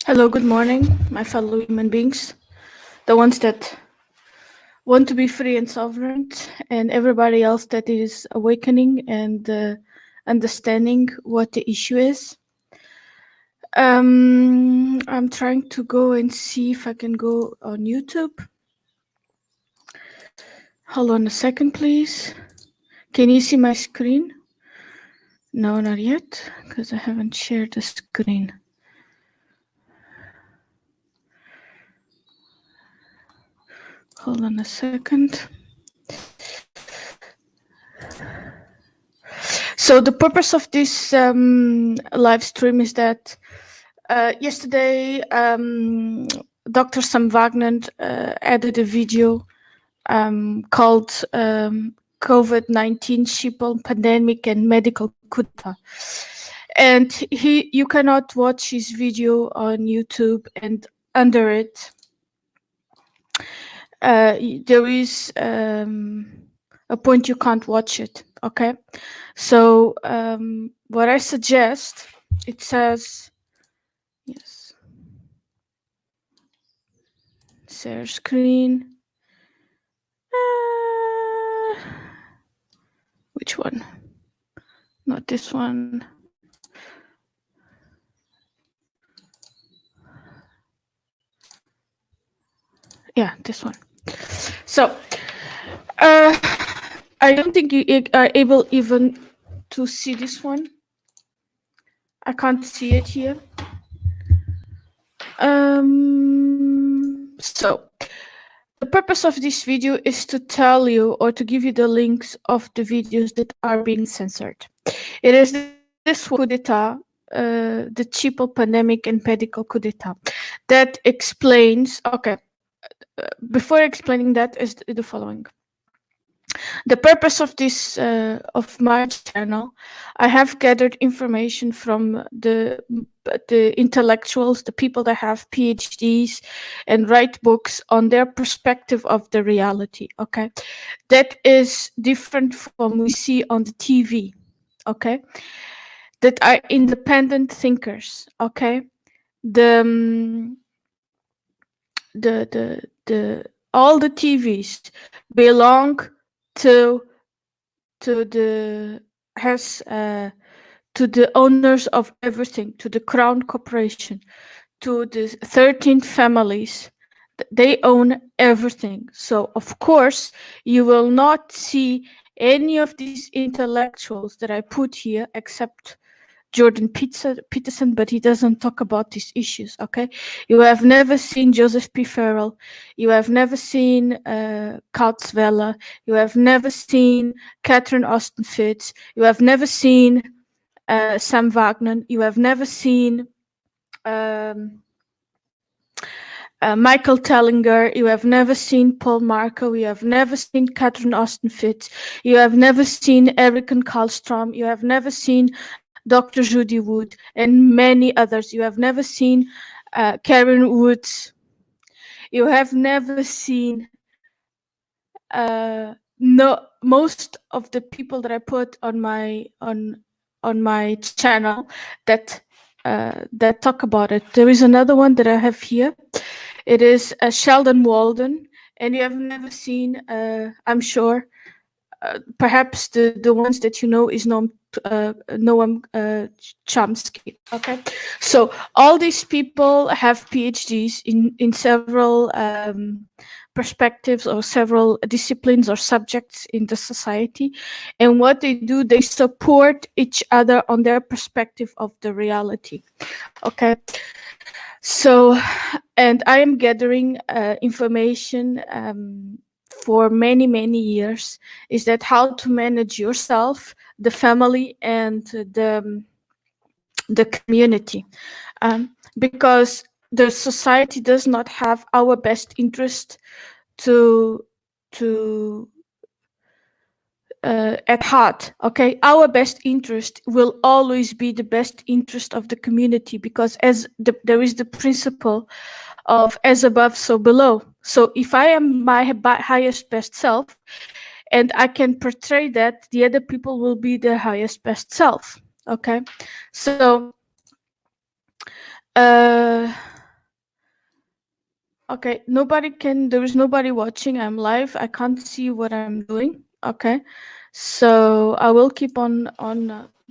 Hello, good morning, my fellow human beings, the ones that want to be free and sovereign, and everybody else that is awakening and understanding what the issue is. I'm trying to go and see if I can go on YouTube. Hold on a second, please. Can you see my screen? No, not yet, because I haven't shared the screen. Hold on a second. So the purpose of this live stream is that yesterday Dr. Sam Wagner added a video called COVID-19 Sheeple Pandemic and Medical Coup d'etat. And you cannot watch his video on YouTube, and under it there is a point you can't watch it. Okay, so what I suggest, it says, yes, share screen. Which one? Not this one. Yeah, this one. So I don't think you are able even to see this one. I can't see it here. So the purpose of this video is to tell you, or to give you the links of the videos that are being censored. It is this coup d'etat, the Sheeple Pandemic and Medical Coup d'etat, that explains. Okay, before explaining that is the following. The purpose of this of my channel, I have gathered information from the intellectuals, the people that have PhDs and write books on their perspective of the reality. Okay, that is different from we see on the TV. Okay, that are independent thinkers. Okay, the all the TVs belong to the to the owners of everything, to the Crown Corporation, to the 13 families. They own everything. So of course you will not see any of these intellectuals that I put here, except Jordan Peterson, but he doesn't talk about these issues. Okay, you have never seen Joseph P. Farrell, you have never seen Kurt Weller, you have never seen Catherine Austin Fitts, you have never seen Sam Wagner, you have never seen Michael Tellinger, you have never seen Paul Marko, you have never seen Catherine Austin Fitts, you have never seen Eric Karlstrom, you have never seen Dr. Judy Wood, and many others. You have never seen Karen Woods. You have never seen most of the people that I put on my channel that that talk about it. There is another one that I have here. It is Sheldon Walden, and you have never seen. I'm sure. Perhaps the ones that you know is Noam Chomsky. Okay, so all these people have PhDs in several perspectives or several disciplines or subjects in the society, and what they do, they support each other on their perspective of the reality. Okay, so, and I am gathering information for many years, is that how to manage yourself, the family, and the community, because the society does not have our best interest to at heart. Okay, our best interest will always be the best interest of the community, because there is the principle of as above so below. So if I am my highest best self and I can portray that, the other people will be their highest best self. Okay, so Okay, there is nobody watching. I'm live. I can't see what I'm doing. Okay, so I will keep on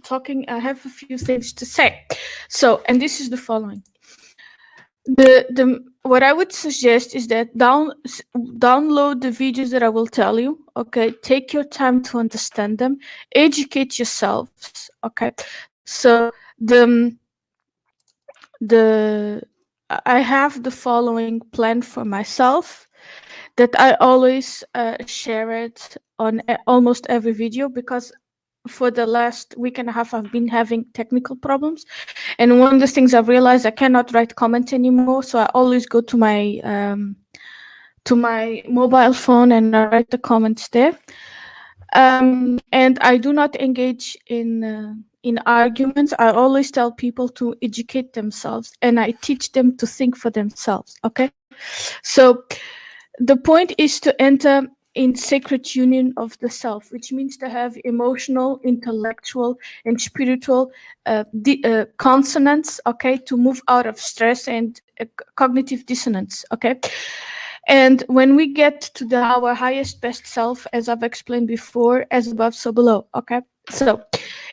talking. I have a few things to say. So, and this is the following. The what I would suggest is that download the videos that I will tell you. Okay, take your time to understand them, educate yourselves. Okay, so the I have the following plan for myself that I always share it on almost every video, because for the last week and a half I've been having technical problems, and one of the things I've realized, I cannot write comment anymore, so I always go to my mobile phone and I write the comments there. And I do not engage in arguments. I always tell people to educate themselves, and I teach them to think for themselves. Okay, so the point is to enter in sacred union of the self, which means to have emotional, intellectual, and spiritual consonance. Okay, to move out of stress and cognitive dissonance. Okay. And when we get to our highest best self, as I've explained before, as above, so below. Okay, so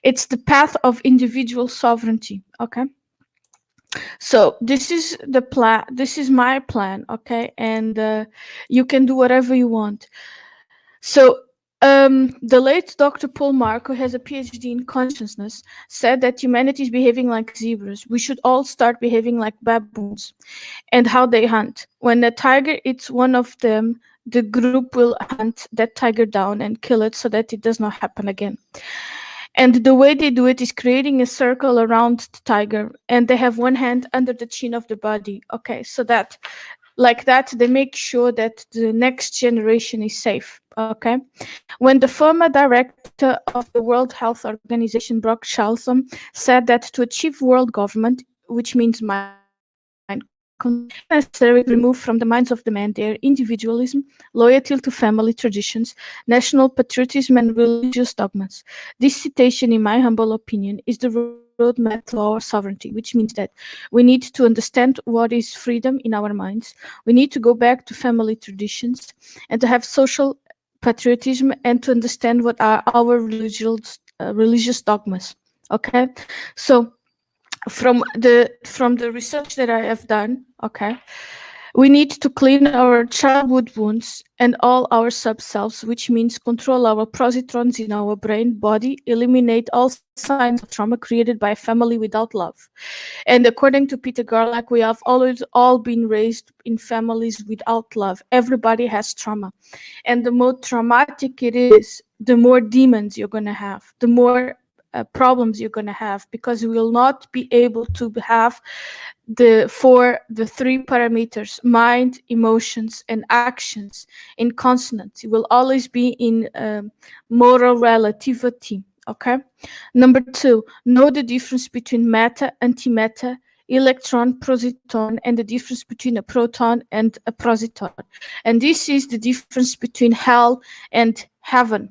it's the path of individual sovereignty. Okay, so this is the plan. This is my plan. Okay, and you can do whatever you want. So the late Dr. Paul Marko, who has a PhD in consciousness, said that humanity is behaving like zebras. We should all start behaving like baboons. And how they hunt. When a tiger eats one of them, the group will hunt that tiger down and kill it so that it does not happen again. And the way they do it is creating a circle around the tiger, and they have one hand under the chin of the body. Okay, so that like that they make sure that the next generation is safe. Okay, when the former director of the World Health Organization, Brock Shalsom, said that to achieve world government, which means mind necessary to remove from the minds of the men their individualism, loyalty to family traditions, national patriotism, and religious dogmas. This citation, in my humble opinion, is the roadmap to our sovereignty, which means that we need to understand what is freedom in our minds. We need to go back to family traditions and to have social patriotism and to understand what are our religious dogmas. Okay, so from the research that I have done, okay, we need to clean our childhood wounds and all our subselves, which means control our positrons in our brain, body, eliminate all signs of trauma created by a family without love. And according to Peter Garlack, we have always all been raised in families without love. Everybody has trauma. And the more traumatic it is, the more demons you're going to have, the more problems you're going to have, because you will not be able to have the three parameters: mind, emotions, and actions in consonance. You will always be in moral relativity. Okay. Number 2, know the difference between matter, antimatter, electron, positron, and the difference between a proton and a positron. And this is the difference between hell and heaven.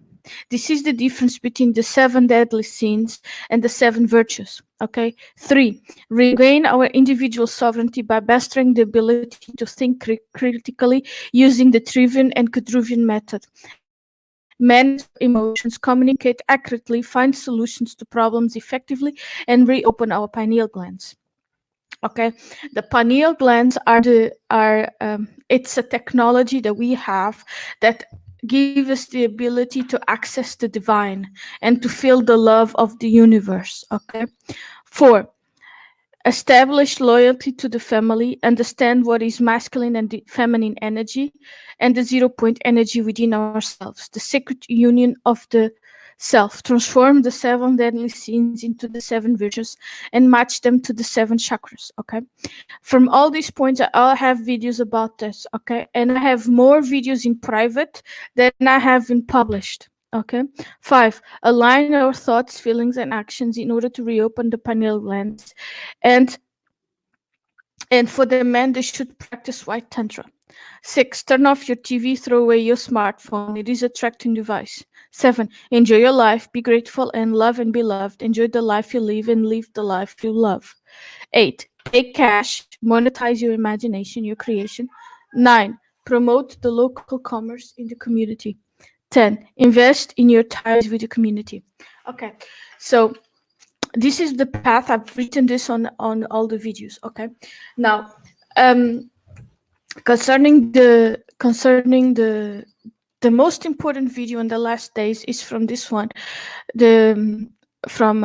This is the difference between the 7 deadly sins and the 7 virtues. Okay. 3, regain our individual sovereignty by mastering the ability to think critically using the Trivian and Quadrivian method. Manage emotions, communicate accurately, find solutions to problems effectively, and reopen our pineal glands. Okay, the pineal glands it's a technology that we have that give us the ability to access the divine and to feel the love of the universe. Okay. 4, establish loyalty to the family, understand what is masculine and feminine energy, and the 0 point energy within ourselves, the sacred union of the self. Transform the 7 deadly sins into the 7 virtues and match them to the 7 chakras. Okay. From all these points, I'll have videos about this. Okay. And I have more videos in private than I have in published. Okay. 5, align our thoughts, feelings, and actions in order to reopen the pineal glands. And for the men, they should practice white tantra. 6, turn off your TV, throw away your smartphone. It is a distracting device. 7, enjoy your life, be grateful and love and be loved. Enjoy the life you live and live the life you love. 8, take cash, monetize your imagination, your creation. 9. Promote the local commerce in the community. 10. Invest in your ties with the community. Okay, so this is the path. I've written this on all the videos. Okay, now concerning the most important video in the last days is from this one, the from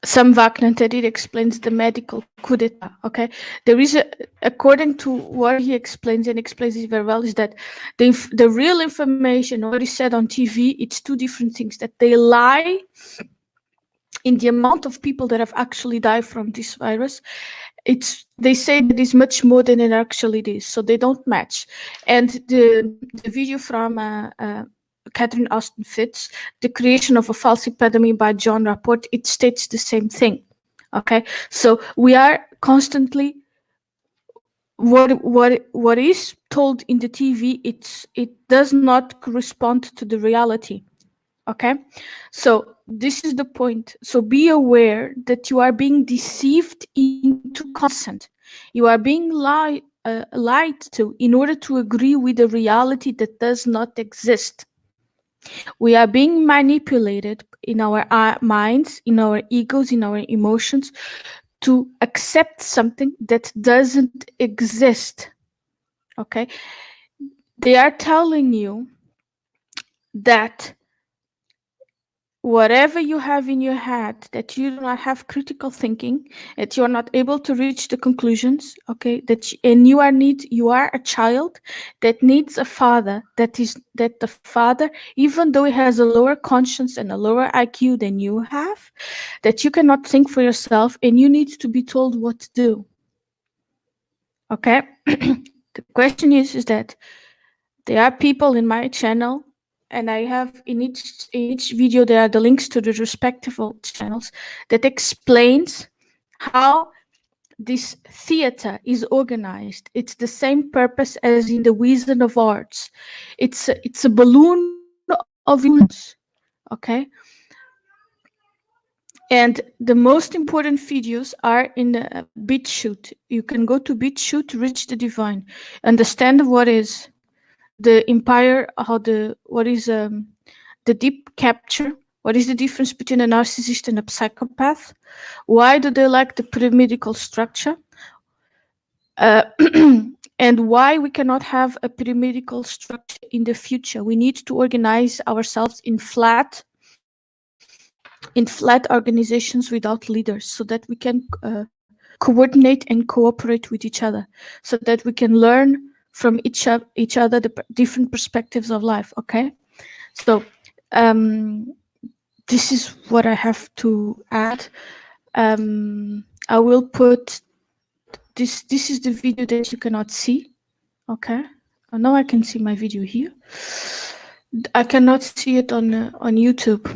Sam Wagner, that it explains the medical coup d'etat. Okay, there is according to what he explains, and explains it very well, is that the real information, what is said on TV, it's two different things. That they lie in the amount of people that have actually died from this virus. They say that it's much more than it actually is, so they don't match. And the video from Catherine Austin Fitts, The Creation of a False Epidemic by John Rapport, it states the same thing. Okay, so we are constantly what is told in the TV. It does not correspond to the reality. Okay, so this is the point. So be aware that you are being deceived into consent. You are being lied to in order to agree with a reality that does not exist. We are being manipulated in our minds, in our egos, in our emotions, to accept something that doesn't exist. Okay, they are telling you that whatever you have in your head, that you do not have critical thinking, that you are not able to reach the conclusions, okay, and you are a child that needs a father, that the father, even though he has a lower conscience and a lower IQ than you have, that you cannot think for yourself and you need to be told what to do. Okay. The question is that there are people in my channel, and I have in each video there are the links to the respective channels that explains how this theater is organized. It's the same purpose as in the Wizard of Oz. It's a balloon of illusions. Okay. And the most important videos are in the BitChute. You can go to BitChute, Reach the Divine, understand what is the empire, what is the deep capture, what is the difference between a narcissist and a psychopath, why do they like the pyramidal structure, and why we cannot have a pyramidal structure in the future. We need to organize ourselves in flat organizations without leaders, so that we can coordinate and cooperate with each other, so that we can learn from each other the different perspectives of life. Okay, so this is what I have to add. I will put this. This is the video that you cannot see. Okay, now I can see my video here. I cannot see it on YouTube.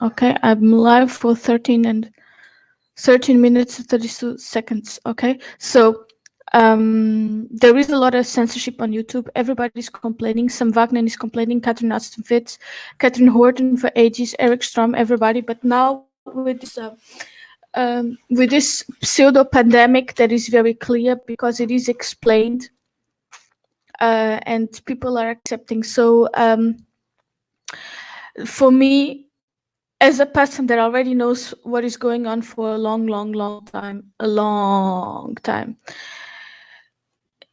Okay, I'm live for 13 minutes and 32 seconds. Okay, so there is a lot of censorship on YouTube. Everybody's complaining. Sam Wagner is complaining. Catherine Austin Fitts, Catherine Horton for ages, Eric Strom, everybody. But now with this pseudo pandemic, that is very clear because it is explained, and people are accepting. So for me, as a person that already knows what is going on for a long time,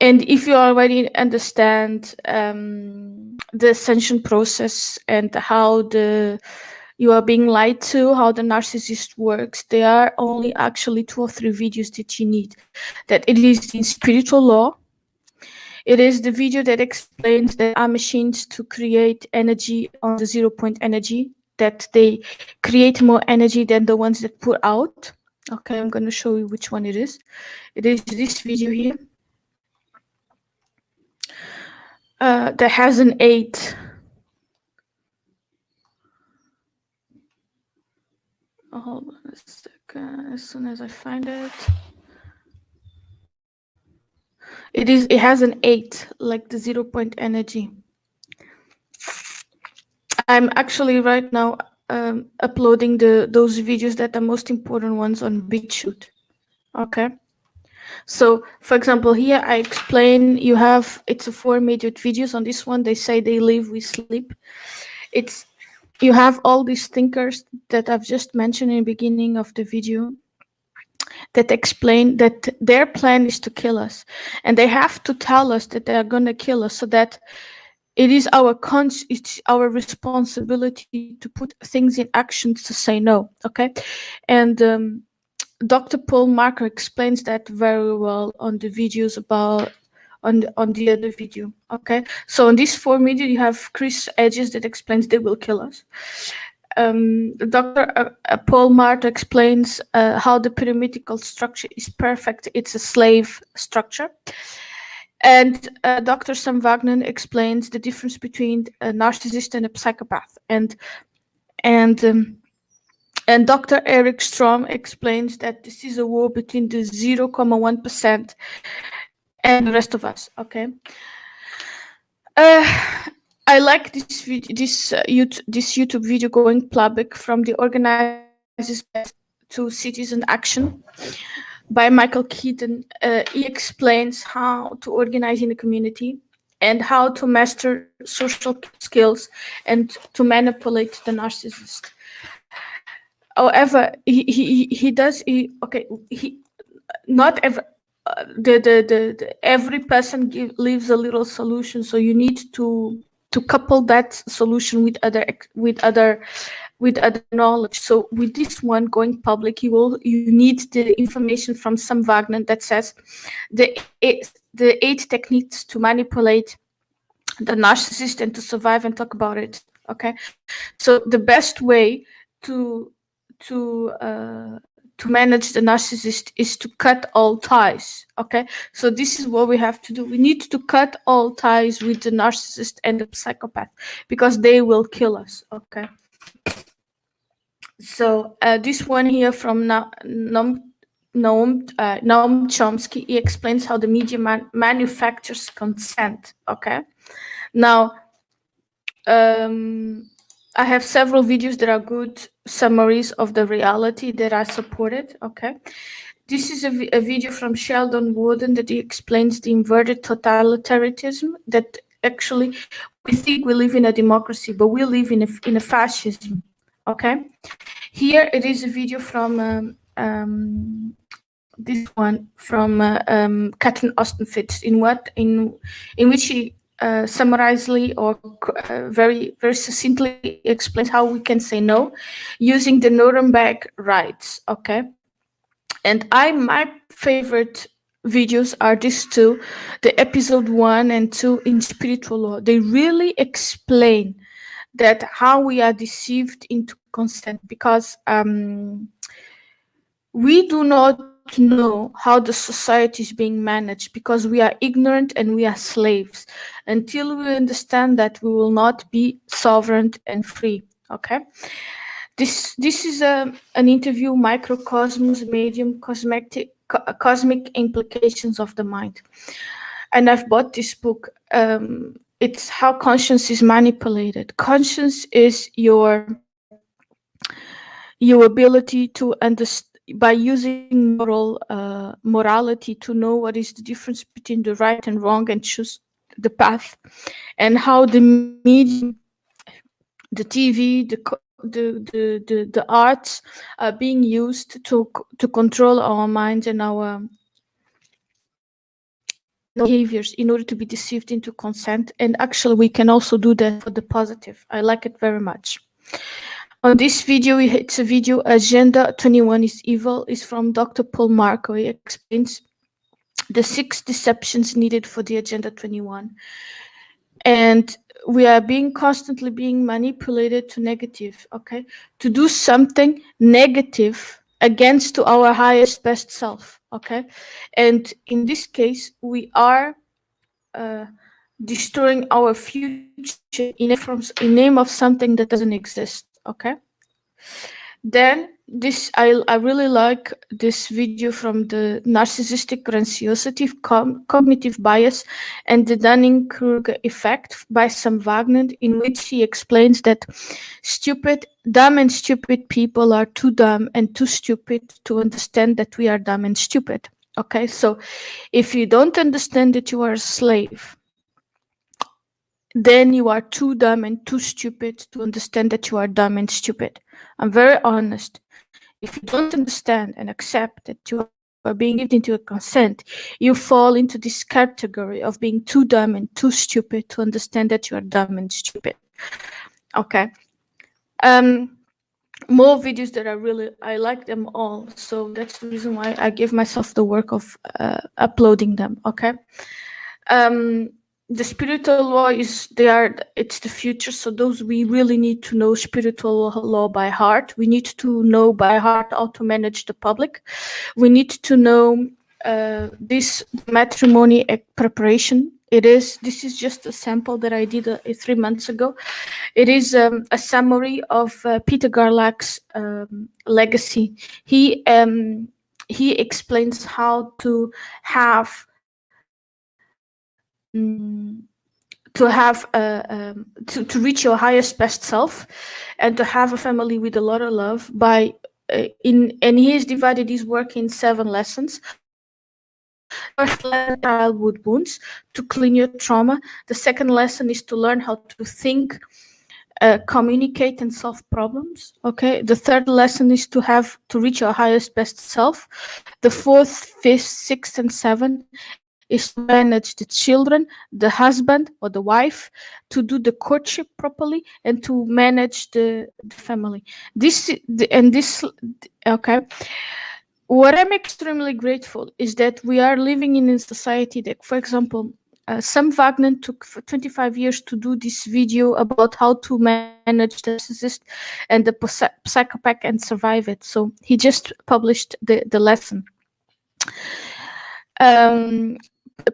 and if you already understand the ascension process and how you are being lied to, how the narcissist works, there are only actually 2 or 3 videos that you need. That it is in spiritual law. It is the video that explains that our machines to create energy on the 0 point energy, that they create more energy than the ones that put out. Okay, I'm going to show you which one it is. It is this video here. That has an 8. Oh, hold on a second. As soon as I find it. It has an 8, like the 0 point energy. I'm actually right now uploading those videos that are most important ones on BitChute. Okay. So, for example, here I explain it's a 4-minute videos. On this one, they say they live, we sleep. It's you have all these thinkers that I've just mentioned in the beginning of the video that explain that their plan is to kill us, and they have to tell us that they are gonna kill us, so that it's our responsibility to put things in action to say no. Okay, and Dr. Paul Marko explains that very well on the videos about on the other video. Okay, so on this 4 video you have Chris Edges that explains they will kill us. Dr. Paul Marko explains how the pyramidal structure is perfect. It's a slave structure. And Dr. Sam Wagner explains the difference between a narcissist and a psychopath. And Dr. Eric Strom explains that this is a war between the 0.1% and the rest of us. Okay. I like this YouTube video going public from the Organizers to Citizen Action by Michael Keaton. He explains how to organize in the community and how to master social skills and to manipulate the narcissist. However, not every every person leaves a little solution, so you need to couple that solution with other knowledge. So with this one going public, you need the information from Sam Wagner that says the 8 techniques to manipulate the narcissist and to survive and talk about it. Okay, so the best way to manage the narcissist is to cut all ties. Okay, so this is what we have to do. We need to cut all ties with the narcissist and the psychopath, because they will kill us. Okay, so this one here from Noam Chomsky, he explains how the media manufactures consent. Okay, now I have several videos that are good summaries of the reality that I supported. Okay, this is a video from Sheldon Warden that he explains the inverted totalitarianism, that actually we think we live in a democracy, but we live in a fascism. Okay, here it is a video from this one from Catherine Austin Fitz, in which he summarizedly or very succinctly explains how we can say no using the Nuremberg rights. Okay, and my favorite videos are these two, the episode 1 and 2 in spiritual law. They really explain that how we are deceived into consent, because we do not know how the society is being managed, because we are ignorant and we are slaves. Until we understand that, we will not be sovereign and free. Okay, this is an interview, Microcosmos, Medium, Cosmic Implications of the Mind, and I've bought this book. It's how conscience is manipulated. Conscience is your ability to understand, by using morality, to know what is the difference between the right and wrong and choose the path, and how the medium, the TV, the arts are being used to control our minds and our behaviors in order to be deceived into consent. And actually we can also do that for the positive. I like it very much. On this video, it's a video, Agenda 21 is Evil, is from Dr. Paul Marko. He explains the 6 deceptions needed for the Agenda 21. And we are constantly being manipulated to negative, okay? To do something negative against to our highest best self, okay? And in this case, we are destroying our future in name of something that doesn't exist, okay? Then I really like this video from the Narcissistic Grandiosity, Cognitive Bias, and the Dunning-Kruger Effect by Sam Wagner, in which he explains that dumb and stupid people are too dumb and too stupid to understand that we are dumb and stupid. Okay, so if you don't understand that you are a slave, then you are too dumb and too stupid to understand that you are dumb and stupid. I'm very honest. If you don't understand and accept that you are being given into a consent, you fall into this category of being too dumb and too stupid to understand that you are dumb and stupid. Okay. More videos that I like them all, so that's the reason why I give myself the work of uploading them. Okay. The spiritual law it's the future, so those we really need to know spiritual law by heart. We need to know by heart how to manage the public. We need to know this matrimony preparation. This is just a sample that I did 3 months ago. It is a summary of Peter Garlach's legacy. He explains how to have to reach your highest best self, and to have a family with a lot of love by and he has divided his work in 7 lessons. The first lesson, childhood wounds, to clean your trauma. The second lesson is to learn how to think, communicate, and solve problems. Okay. The third lesson is to reach your highest best self. The fourth, fifth, sixth, and seventh is to manage the children, the husband or the wife, to do the courtship properly, and to manage the family. Okay. What I'm extremely grateful is that we are living in a society that, for example, Sam Wagner took 25 years to do this video about how to manage the narcissist and the psychopath and survive it. So he just published the lesson.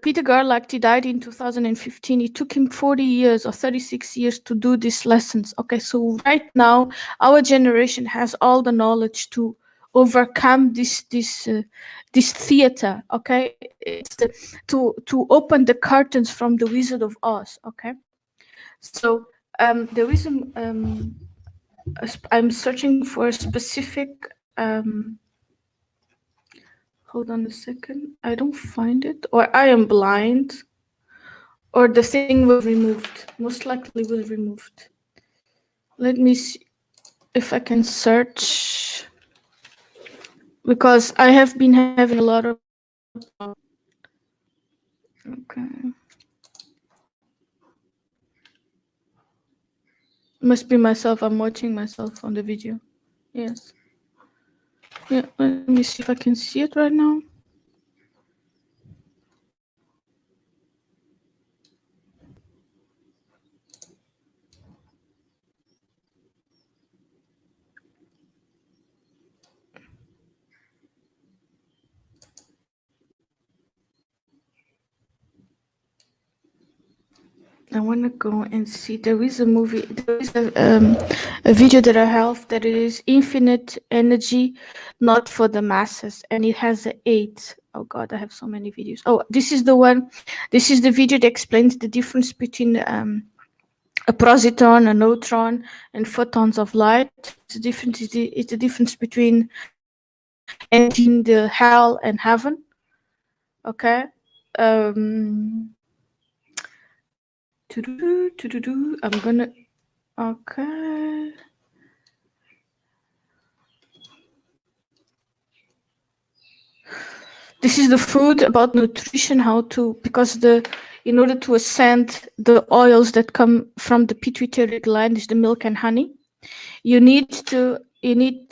Peter Garlach, he died in 2015. It took him 40 years or 36 years to do these lessons. Okay, so right now, our generation has all the knowledge to overcome this theater. Okay, it's to open the curtains from the Wizard of Oz. Okay, so there is I'm searching for a specific. Hold on a second. I don't find it, or I am blind, or the thing was removed. Most likely was removed. Let me see if I can search, because I have been having a lot of problems. Okay. Must be myself. I'm watching myself on the video. Yes. Yeah, let me see if I can see it right now. I want to go and see. There is a movie. There is a video that I have that it is infinite energy, not for the masses, and it has 8. Oh God, I have so many videos. Oh, this is the one. This is the video that explains the difference between a positron, a neutron, and photons of light. The difference is the difference between entering the hell and heaven. Okay. I'm gonna. Okay. This is the food about nutrition, because in order to ascend the oils that come from the pituitary gland is the milk and honey. You need to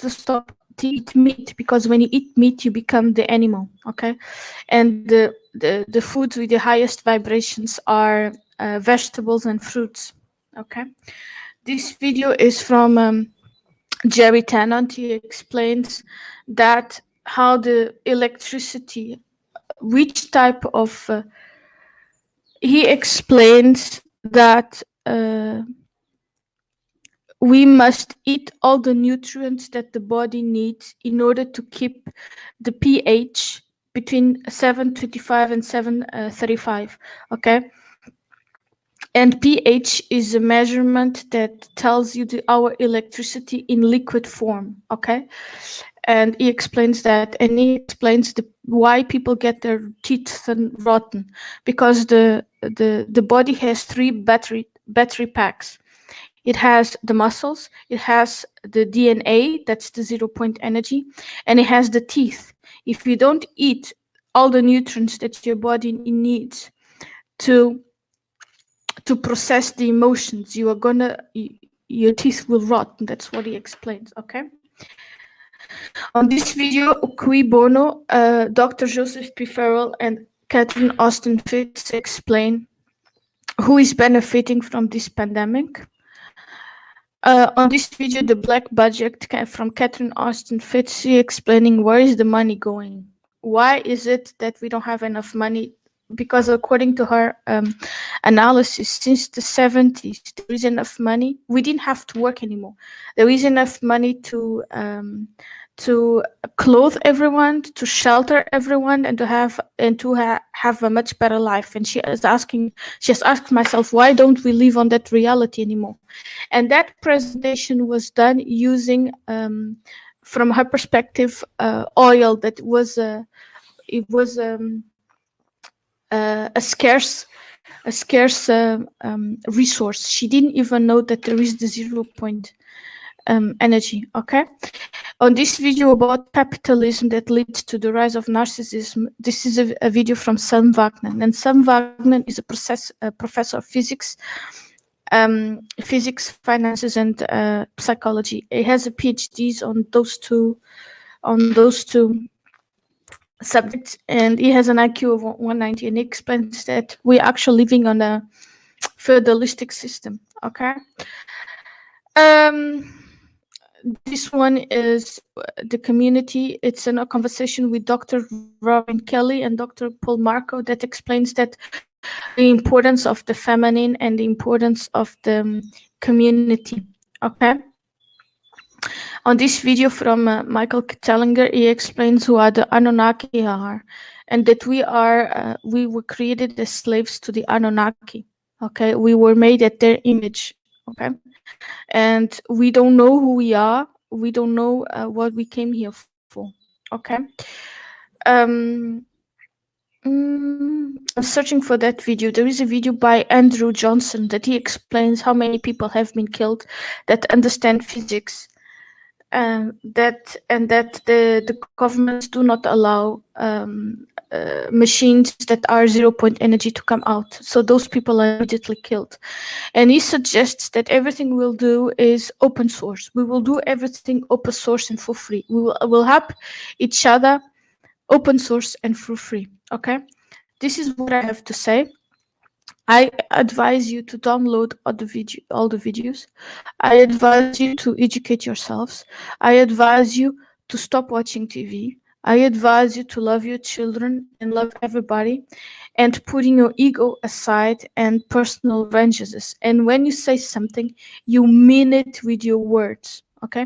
stop to eat meat, because when you eat meat, you become the animal. Okay. And the foods with the highest vibrations are vegetables and fruits. Okay. This video is from Jerry Tennant. He explains that how the electricity, which type of he explains that we must eat all the nutrients that the body needs in order to keep the pH between 725 and 735. Okay. And pH is a measurement that tells you our electricity in liquid form, okay? And he explains that, and he explains why people get their teeth rotten, because the body has three battery packs. It has the muscles, it has the DNA, that's the 0 point energy, and it has the teeth. If you don't eat all the nutrients that your body needs to process the emotions, your teeth will rot. And that's what he explains, okay? On this video, Cui Bono, Dr. Joseph P. Farrell and Catherine Austin Fitz explain who is benefiting from this pandemic. On this video, the Black Budget from Catherine Austin Fitz explaining where is the money going. Why is it that we don't have enough money? Because according to her analysis, since the 70s, there is enough money. We didn't have to work anymore. There is enough money to clothe everyone, to shelter everyone, and to have a much better life. And she has asked myself, why don't we live on that reality anymore? And that presentation was done using, from her perspective, oil that was a scarce resource. She didn't even know that there is the 0 point energy. Okay. On this video about capitalism that leads to the rise of narcissism, this is a video from Sam Wagner, and Sam Wagner is a professor of physics, finances, and psychology. He has a PhDs on those two subjects, and he has an IQ of 190, and he explains that we're actually living on a feudalistic system. Okay. This one is the community. It's in a conversation with Dr. Robin Kelly and Dr. Paul Marko that explains that the importance of the feminine and the importance of the community. Okay. On this video from Michael Tellinger, he explains who the Anunnaki are, and that we were created as slaves to the Anunnaki. Okay, we were made at their image. Okay, and we don't know who we are. We don't know what we came here for. Okay. I'm searching for that video. There is a video by Andrew Johnson that he explains how many people have been killed that understand physics, that the governments do not allow machines that are 0 point energy to come out. So those people are immediately killed. And he suggests that everything we'll do is open source. We will do everything open source and for free. We'll help each other open source and for free. Okay, this is what I have to say. I advise you to download all the videos. I advise you to educate yourselves. I advise you to stop watching TV. I advise you to love your children and love everybody, and putting your ego aside and personal vengeances. And when you say something, you mean it with your words. Okay?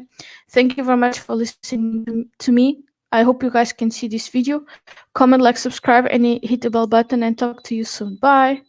Thank you very much for listening to me. I hope you guys can see this video. Comment, like, subscribe, and hit the bell button, and talk to you soon. Bye.